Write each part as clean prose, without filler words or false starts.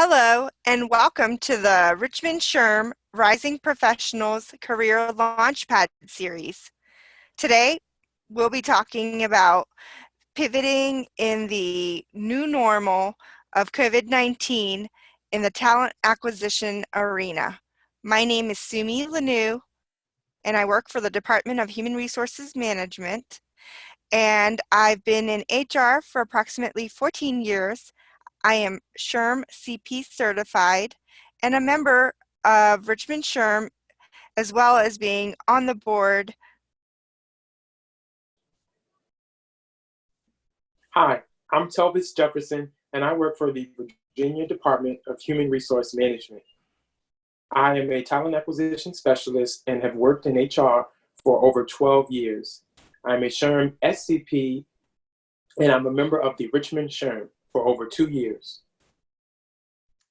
Hello, and welcome to the Richmond SHRM Rising Professionals Career Launchpad series. Today, we'll be talking about pivoting in the new normal of COVID-19 in the talent acquisition arena. My name is Sumi Lanu, and I work for the Department of Human Resources Management, and I've been in HR for approximately 14 years. I am SHRM CP certified and a member of Richmond SHRM, as well as being on the board. Hi, I'm Telvis Jefferson, and I work for the Virginia Department of Human Resource Management. I am a talent acquisition specialist and have worked in HR for over 12 years. I'm a SHRM SCP, and I'm a member of the Richmond SHRM for over 2 years.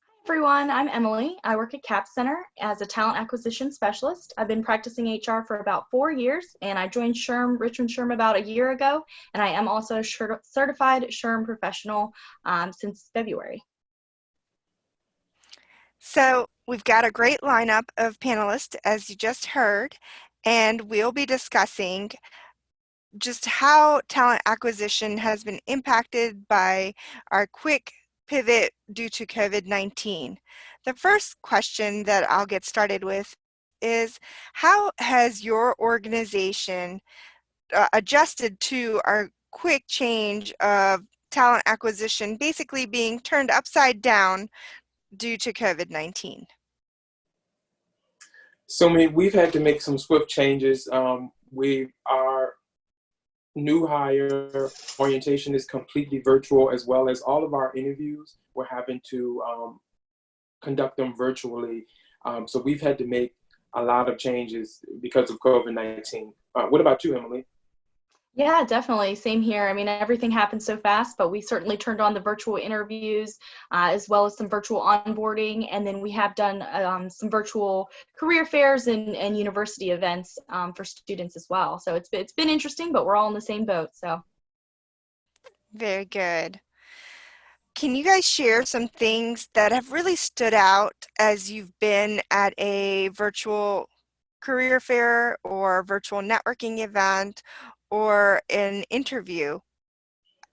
Hi everyone, I'm Emily. I work at Cap Center as a talent acquisition specialist. I've been practicing HR for about 4 years, and I joined Richmond SHRM about a year ago, and I am also a certified SHRM professional since February. So we've got a great lineup of panelists, as you just heard, and we'll be discussing just how talent acquisition has been impacted by our quick pivot due to COVID-19. The first question that I'll get started with is, how has your organization adjusted to our quick change of talent acquisition basically being turned upside down due to COVID-19? So, we've had to make some swift changes. Our new hire orientation is completely virtual, as well as all of our interviews. We're having to conduct them virtually. So we've had to make a lot of changes because of COVID-19. What about you, Emily? Yeah, definitely. Same here. I mean, everything happened so fast, but we certainly turned on the virtual interviews as well as some virtual onboarding. And then we have done some virtual career fairs and university events for students as well. So it's been interesting, but we're all in the same boat. So Very good. Can you guys share some things that have really stood out as you've been at a virtual career fair or virtual networking event or an interview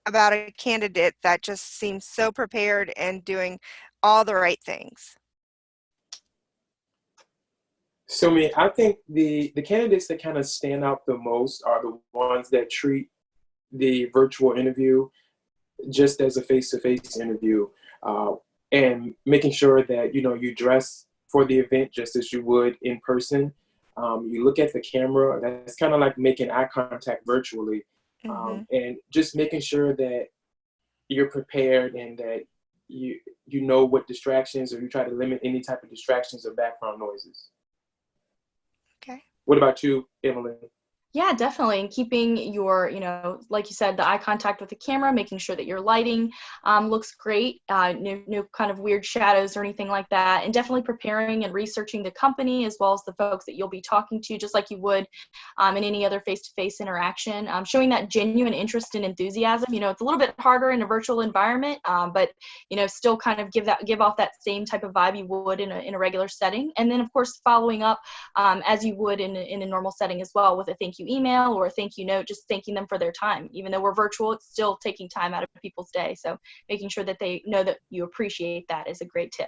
about a candidate that just seems so prepared and doing all the right things? So, I think the candidates that kind of stand out the most are the ones that treat the virtual interview just as a face-to-face interview, and making sure that you dress for the event just as you would in person. You look at the camera. That's kind of like making eye contact virtually, and just making sure that you're prepared and that you know what distractions, or you try to limit any type of distractions or background noises. Okay. What about you, Emily? yeah, definitely. And keeping your, like you said, the eye contact with the camera, making sure that your lighting looks great, no kind of weird shadows or anything like that. And definitely preparing and researching the company as well as the folks that you'll be talking to, just like you would in any other face-to-face interaction. Showing that genuine interest and enthusiasm. It's a little bit harder in a virtual environment, but, still kind of give off that same type of vibe you would in a regular setting. And then, of course, following up as you would in a normal setting as well with a thank you email or a thank you note, just thanking them for their time. Even though we're virtual, it's still taking time out of people's day. So making sure that they know that you appreciate that is a great tip.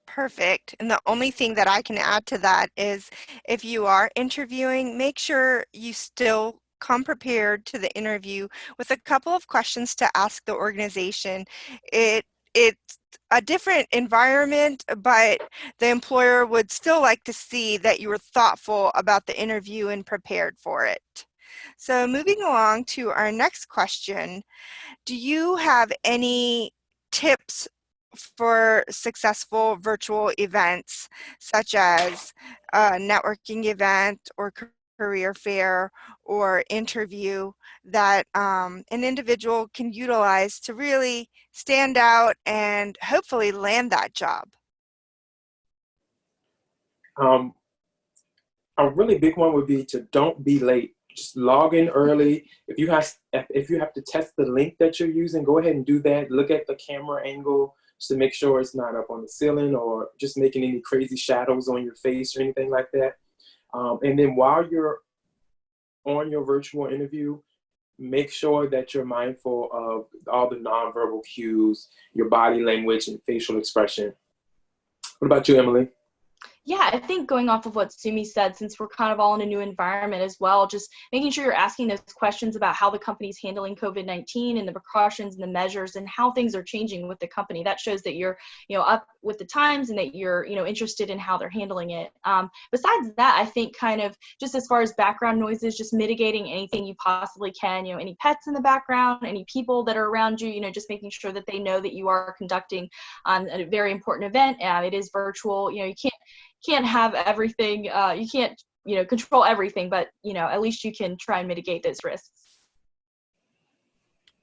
Perfect. And the only thing that I can add to that is, if you are interviewing, make sure you still come prepared to the interview with a couple of questions to ask the organization. It's a different environment, but the employer would still like to see that you were thoughtful about the interview and prepared for it. So moving along to our next question, do you have any tips for successful virtual events, such as a networking event or career fair or interview, that an individual can utilize to really stand out and hopefully land that job? A really big one would be to don't be late. Just log in early. If you have to test the link that you're using, go ahead and do that. Look at the camera angle just to make sure it's not up on the ceiling or just making any crazy shadows on your face or anything like that. And then while you're on your virtual interview, make sure that you're mindful of all the nonverbal cues, your body language, and facial expression. What about you, Emily? Yeah, I think going off of what Sumi said, since we're kind of all in a new environment as well, just making sure you're asking those questions about how the company's handling COVID-19 and the precautions and the measures and how things are changing with the company. That shows that you're, up with the times and that you're, interested in how they're handling it. Besides that, I think kind of just as far as background noises, just mitigating anything you possibly can, any pets in the background, any people that are around you, just making sure that they know that you are conducting a very important event. It is virtual. You can't have everything, you can't control everything, but at least you can try and mitigate those risks.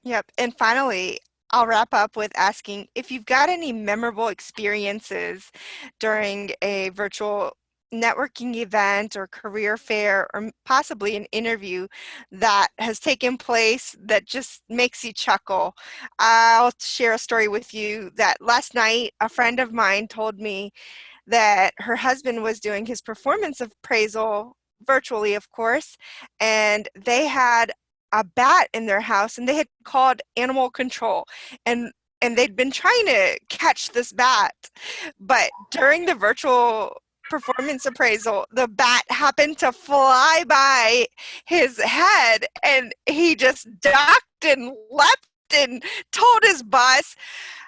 Yep. And finally, I'll wrap up with asking if you've got any memorable experiences during a virtual networking event or career fair or possibly an interview that has taken place that just makes you chuckle. I'll share a story with you that last night a friend of mine told me that her husband was doing his performance appraisal virtually, of course, and they had a bat in their house and they had called animal control and they'd been trying to catch this bat, but during the virtual performance appraisal the bat happened to fly by his head and he just ducked and leapt and told his boss,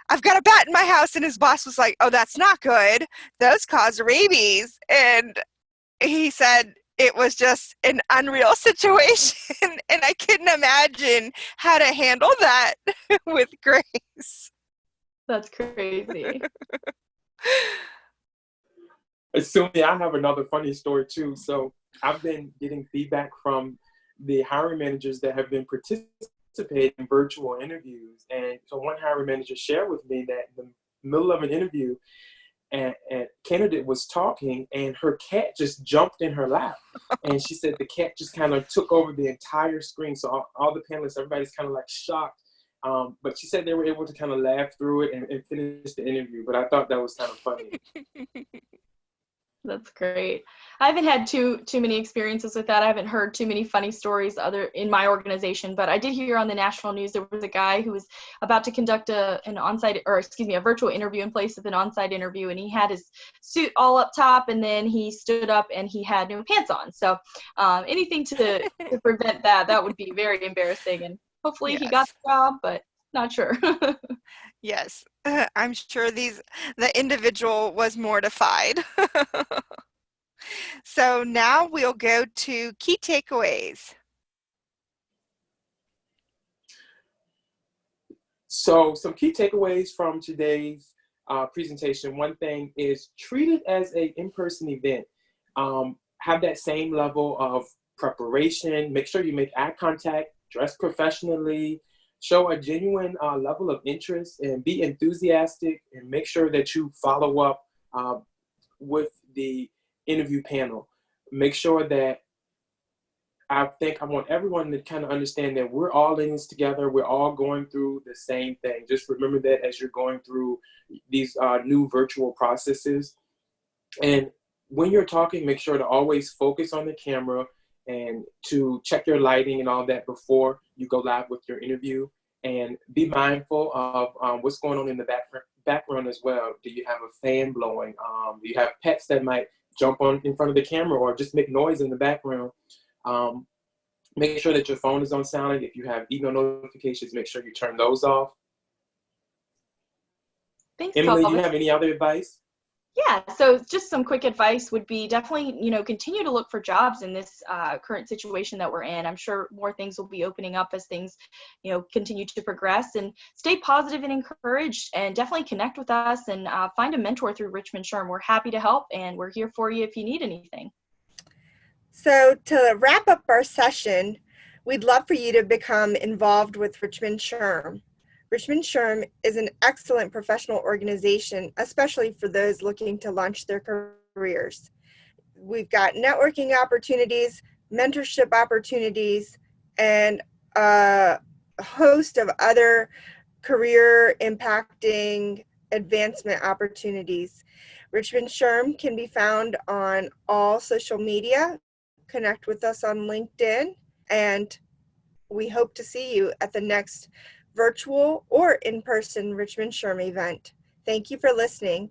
I've got a bat in my house. And his boss was like, oh, that's not good. Those cause rabies. And he said it was just an unreal situation. And I couldn't imagine how to handle that with grace. That's crazy. Assuming I have another funny story too. So I've been getting feedback from the hiring managers that have been participating in virtual interviews. And so one hiring manager shared with me that in the middle of an interview, and candidate was talking and her cat just jumped in her lap. And she said the cat just kind of took over the entire screen. So all the panelists, everybody's kind of like shocked. But she said they were able to kind of laugh through it and finish the interview. But I thought that was kind of funny. That's great. I haven't had too many experiences with that. I haven't heard too many funny stories other in my organization, but I did hear on the national news there was a guy who was about to conduct a virtual interview in place of an on-site interview, and he had his suit all up top, and then he stood up and he had no pants on. So anything to prevent that would be very embarrassing, and hopefully he got the job, but not sure. Yes, I'm sure the individual was mortified. So now we'll go to key takeaways. So some key takeaways from today's presentation. One thing is treat it as an in-person event. Have that same level of preparation. Make sure you make eye contact, dress professionally, show a genuine level of interest, and be enthusiastic, and make sure that you follow up with the interview panel. Make sure that I want everyone to kind of understand that we're all in this together. We're all going through the same thing. Just remember that as you're going through these new virtual processes. And when you're talking, make sure to always focus on the camera and to check your lighting and all that before you go live with your interview. And be mindful of what's going on in the background as well. Do you have a fan blowing? Do you have pets that might jump on in front of the camera or just make noise in the background? Make sure that your phone is on silent. If you have email notifications, make sure you turn those off. Thanks, Emily, do you Elvis. have any other advice? Yeah, so just some quick advice would be definitely, continue to look for jobs in this current situation that we're in. I'm sure more things will be opening up as things, continue to progress, and stay positive and encouraged, and definitely connect with us and find a mentor through Richmond SHRM. We're happy to help, and we're here for you if you need anything. So to wrap up our session, we'd love for you to become involved with Richmond SHRM. Richmond SHRM is an excellent professional organization, especially for those looking to launch their careers. We've got networking opportunities, mentorship opportunities, and a host of other career impacting advancement opportunities. Richmond SHRM can be found on all social media. Connect with us on LinkedIn, and we hope to see you at the next virtual or in-person Richmond SHRM event. Thank you for listening.